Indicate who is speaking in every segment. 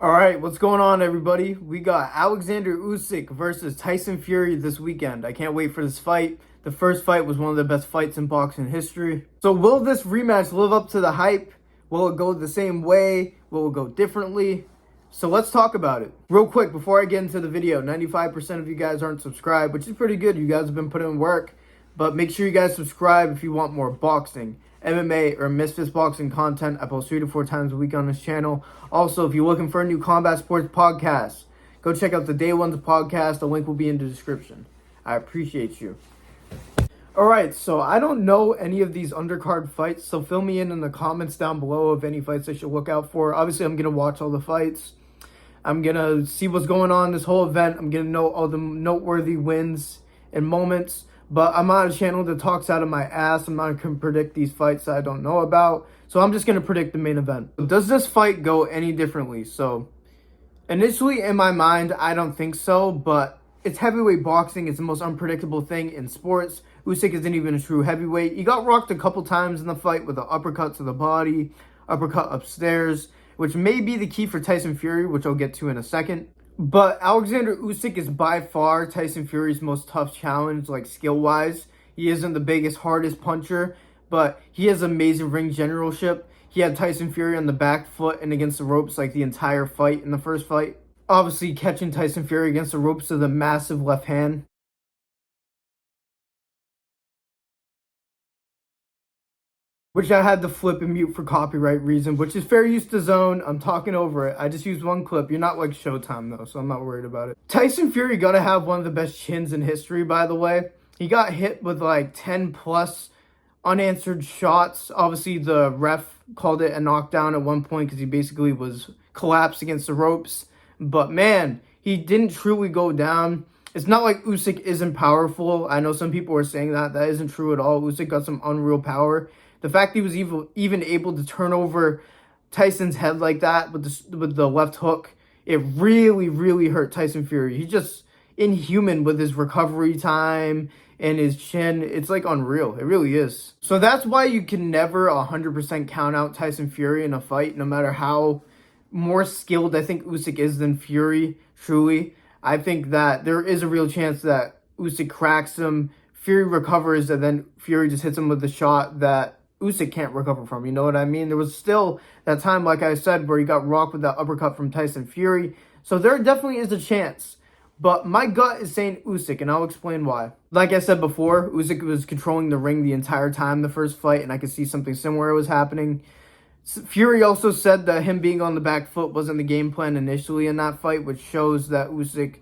Speaker 1: All right, what's going on, everybody? We got Oleksandr Usyk versus Tyson Fury this weekend. I can't wait for this fight. The first fight was one of the best fights in boxing history. So will this rematch live up to the hype? Will it go the same way? Will it go differently? So let's talk about it. Real quick, before I get into the video, 95% of you guys aren't subscribed, which is pretty good. You guys have been putting in work. But make sure you guys subscribe if you want more boxing, MMA, or Misfits boxing content. I post 3 to 4 times a week on this channel. Also, if you're looking for a new combat sports podcast, go check out the Day One's podcast. The link will be in the description. I appreciate you. Alright, so I don't know any of these undercard fights, so fill me in the comments down below of any fights I should look out for. Obviously, I'm going to watch all the fights. I'm going to see what's going on this whole event. I'm going to know all the noteworthy wins and moments. But I'm not a channel that talks out of my ass. I'm not going to predict these fights that I don't know about. So I'm just going to predict the main event. Does this fight go any differently? So initially in my mind, I don't think so. But it's heavyweight boxing. It's the most unpredictable thing in sports. Usyk isn't even a true heavyweight. He got rocked a couple times in the fight with an uppercut to the body, uppercut upstairs, which may be the key for Tyson Fury, which I'll get to in a second. But Oleksandr Usyk is by far Tyson Fury's most tough challenge, like skill-wise. He isn't the biggest, hardest puncher, but he has amazing ring generalship. He had Tyson Fury on the back foot and against the ropes like the entire fight in the first fight. Obviously, catching Tyson Fury against the ropes with a massive left hand. Which I had to flip and mute for copyright reason, which is fair use to DAZN. I'm talking over it. I just used one clip. You're not like Showtime, though, so I'm not worried about it. Tyson Fury got to have one of the best chins in history, by the way. He got hit with like 10-plus unanswered shots. Obviously, the ref called it a knockdown at one point because he basically was collapsed against the ropes. But, man, he didn't truly go down. It's not like Usyk isn't powerful. I know some people are saying that. That isn't true at all. Usyk got some unreal power. The fact he was even able to turn over Tyson's head like that with the left hook, it really, really hurt Tyson Fury. He's just inhuman with his recovery time and his chin. It's like unreal. It really is. So that's why you can never 100% count out Tyson Fury in a fight, no matter how more skilled I think Usyk is than Fury, truly. I think that there is a real chance that Usyk cracks him, Fury recovers, and then Fury just hits him with the shot that Usyk can't recover from, you know what I mean? There was still that time, like I said, where he got rocked with that uppercut from Tyson Fury. So there definitely is a chance. But my gut is saying Usyk, and I'll explain why. Like I said before, Usyk was controlling the ring the entire time the first fight, and I could see something similar was happening. Fury also said that him being on the back foot wasn't the game plan initially in that fight, which shows that Usyk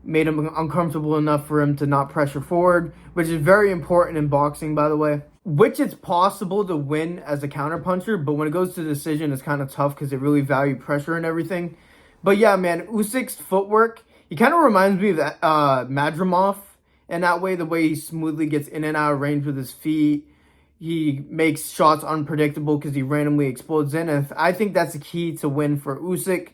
Speaker 1: made him uncomfortable enough for him to not pressure forward, which is very important in boxing, by the way. Which it's possible to win as a counterpuncher, but when it goes to decision, it's kind of tough because they really value pressure and everything. But yeah, man, Usyk's footwork, he kind of reminds me of that Madrimov in that way, the way he smoothly gets in and out of range with his feet. He makes shots unpredictable because he randomly explodes in. And I think that's the key to win for Usyk,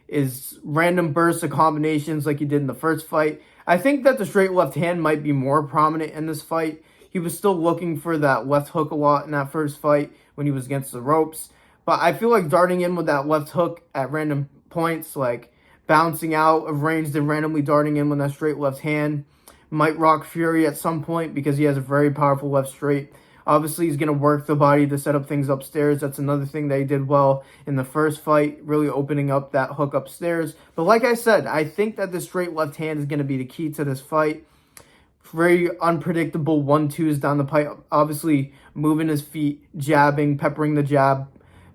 Speaker 1: is random bursts of combinations like he did in the first fight. I think that the straight left hand might be more prominent in this fight. He was still looking for that left hook a lot in that first fight when he was against the ropes. But I feel like darting in with that left hook at random points, like bouncing out of range, then randomly darting in with that straight left hand, might rock Fury at some point because he has a very powerful left straight. Obviously, he's going to work the body to set up things upstairs. That's another thing that he did well in the first fight, really opening up that hook upstairs. But like I said, I think that the straight left hand is going to be the key to this fight. Very unpredictable 1-2s down the pipe. Obviously, moving his feet, jabbing, peppering the jab,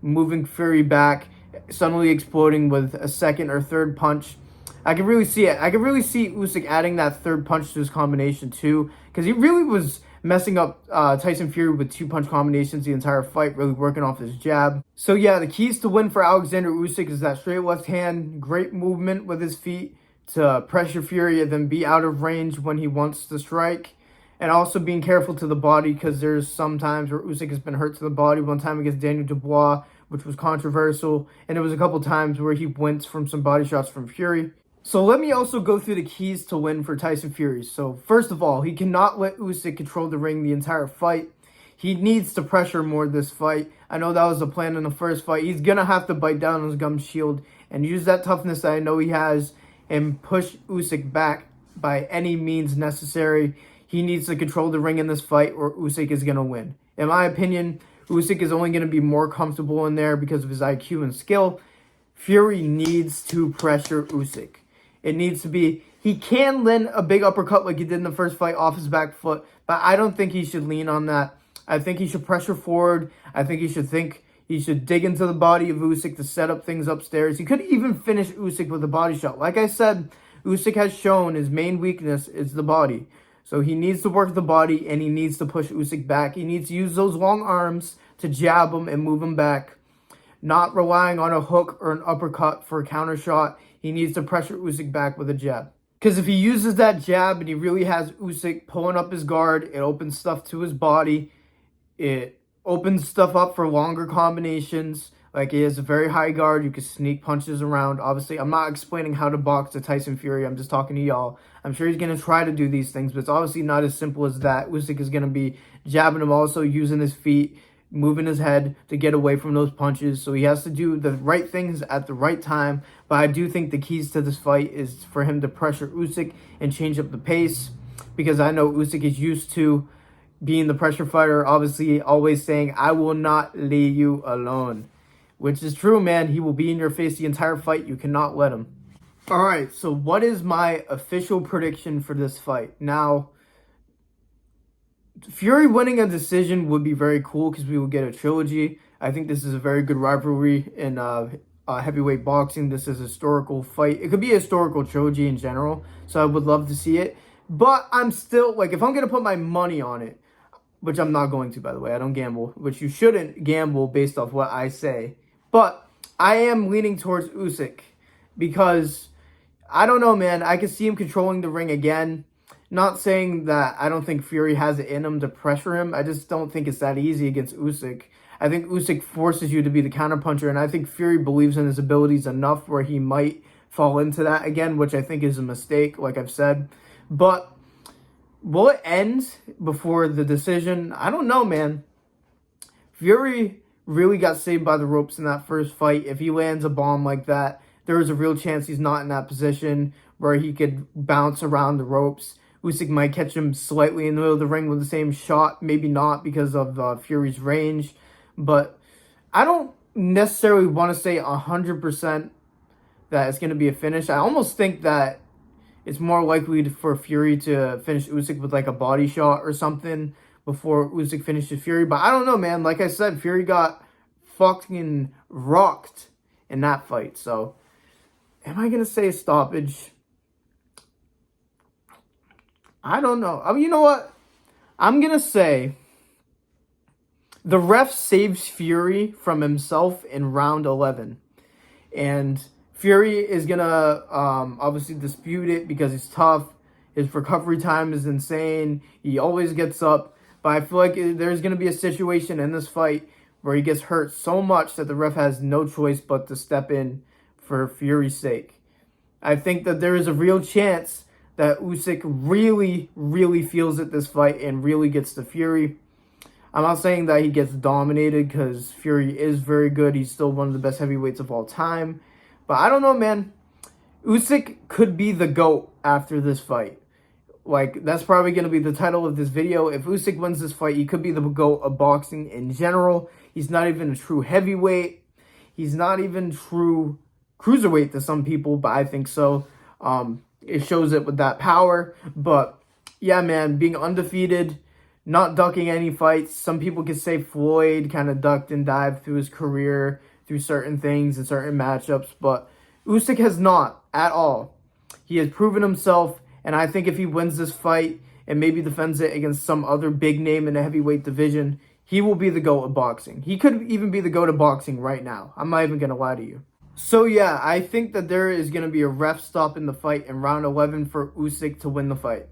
Speaker 1: moving Fury back, suddenly exploding with a second or third punch. I can really see it. I can really see Usyk adding that third punch to his combination too, because he really was messing up Tyson Fury with 2-punch combinations the entire fight, really working off his jab. So yeah, the keys to win for Oleksandr Usyk is that straight left hand, great movement with his feet to pressure Fury and then be out of range when he wants to strike. And also being careful to the body, because there's some times where Usyk has been hurt to the body. One time against Daniel Dubois, which was controversial. And there was a couple times where he winced from some body shots from Fury. So let me also go through the keys to win for Tyson Fury. So first of all, he cannot let Usyk control the ring the entire fight. He needs to pressure more this fight. I know that was the plan in the first fight. He's going to have to bite down on his gum shield and use that toughness that I know he has and push Usyk back by any means necessary. He needs to control the ring in this fight or Usyk is going to win. In my opinion, Usyk is only going to be more comfortable in there because of his IQ and skill. Fury needs to pressure Usyk. It needs to be, he can land a big uppercut like he did in the first fight off his back foot, but I don't think he should lean on that. I think he should pressure forward. I think he should dig into the body of Usyk to set up things upstairs. He could even finish Usyk with a body shot. Like I said, Usyk has shown his main weakness is the body. So he needs to work the body and he needs to push Usyk back. He needs to use those long arms to jab him and move him back. Not relying on a hook or an uppercut for a counter shot. He needs to pressure Usyk back with a jab. Because if he uses that jab and he really has Usyk pulling up his guard, it opens stuff to his body. It opens stuff up for longer combinations. Like, he has a very high guard. You can sneak punches around. Obviously, I'm not explaining how to box to Tyson Fury. I'm just talking to y'all. I'm sure he's going to try to do these things, but it's obviously not as simple as that. Usyk is going to be jabbing him, also using his feet, moving his head to get away from those punches. So he has to do the right things at the right time. But I do think the keys to this fight is for him to pressure Usyk and change up the pace. Because I know Usyk is used to being the pressure fighter. Obviously, always saying, I will not leave you alone. Which is true, man. He will be in your face the entire fight. You cannot let him. Alright, so what is my official prediction for this fight? Now, Fury winning a decision would be very cool because we will get a trilogy. I think this is a very good rivalry in heavyweight boxing. This is a historical fight. It could be a historical trilogy in general, so I would love to see it. But I'm still, like, if I'm going to put my money on it, which I'm not going to, by the way. I don't gamble, which you shouldn't gamble based off what I say. But I am leaning towards Usyk because, I don't know, man. I can see him controlling the ring again. Not saying that I don't think Fury has it in him to pressure him. I just don't think it's that easy against Usyk. I think Usyk forces you to be the counterpuncher, and I think Fury believes in his abilities enough where he might fall into that again, which I think is a mistake, like I've said. But will it end before the decision? I don't know, man. Fury really got saved by the ropes in that first fight. If he lands a bomb like that, there is a real chance he's not in that position where he could bounce around the ropes. Usyk might catch him slightly in the middle of the ring with the same shot. Maybe not because of Fury's range. But I don't necessarily want to say 100% that it's going to be a finish. I almost think that it's more likely for Fury to finish Usyk with like a body shot or something before Usyk finishes Fury. But I don't know, man. Like I said, Fury got fucking rocked in that fight. So, am I going to say a stoppage? I don't know. I mean, you know what? I'm going to say the ref saves Fury from himself in round 11. And Fury is going to obviously dispute it because he's tough. His recovery time is insane. He always gets up. But I feel like there's going to be a situation in this fight where he gets hurt so much that the ref has no choice but to step in for Fury's sake. I think that there is a real chance that Usyk really, really feels it this fight and really gets to Fury. I'm not saying that he gets dominated because Fury is very good. He's still one of the best heavyweights of all time. But I don't know, man. Usyk could be the GOAT after this fight. Like, that's probably going to be the title of this video. If Usyk wins this fight, he could be the GOAT of boxing in general. He's not even a true heavyweight. He's not even true cruiserweight to some people, but I think so. It shows it with that power. But, yeah, man, being undefeated, not ducking any fights. Some people could say Floyd kind of ducked and dived through his career, through certain things and certain matchups. But Usyk has not at all. He has proven himself. And I think if he wins this fight and maybe defends it against some other big name in the heavyweight division, he will be the GOAT of boxing. He could even be the GOAT of boxing right now. I'm not even going to lie to you. So, yeah, I think that there is going to be a ref stop in the fight in round 11 for Usyk to win the fight.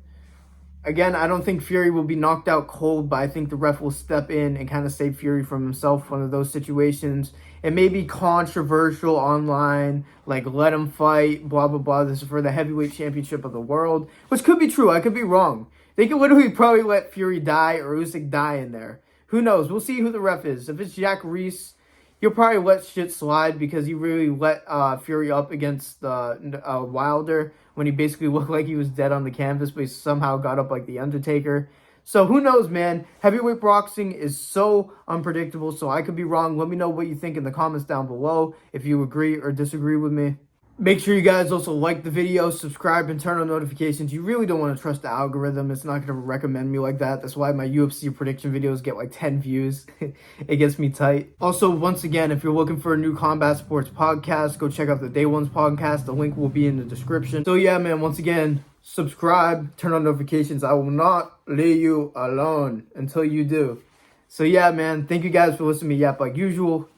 Speaker 1: Again, I don't think Fury will be knocked out cold, but I think the ref will step in and kind of save Fury from himself, one of those situations. It may be controversial online, like let him fight, blah, blah, blah. This is for the heavyweight championship of the world, which could be true. I could be wrong. They could literally probably let Fury die or Usyk die in there. Who knows? We'll see who the ref is. If it's Jack Reese, he'll probably let shit slide because he really let Fury up against Wilder when he basically looked like he was dead on the canvas, but he somehow got up like The Undertaker. So who knows, man? Heavyweight boxing is so unpredictable, so I could be wrong. Let me know what you think in the comments down below, if you agree or disagree with me. Make sure you guys also like the video, subscribe, and turn on notifications. You really don't want to trust the algorithm. It's not going to recommend me like that. That's why my UFC prediction videos get like 10 views. It gets me tight. Also, once again, if you're looking for a new combat sports podcast, go check out the Day One's podcast. The link will be in the description. So yeah, man, once again, subscribe, turn on notifications. I will not leave you alone until you do. So yeah, man, thank you guys for listening to me yap like usual.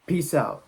Speaker 1: Peace out.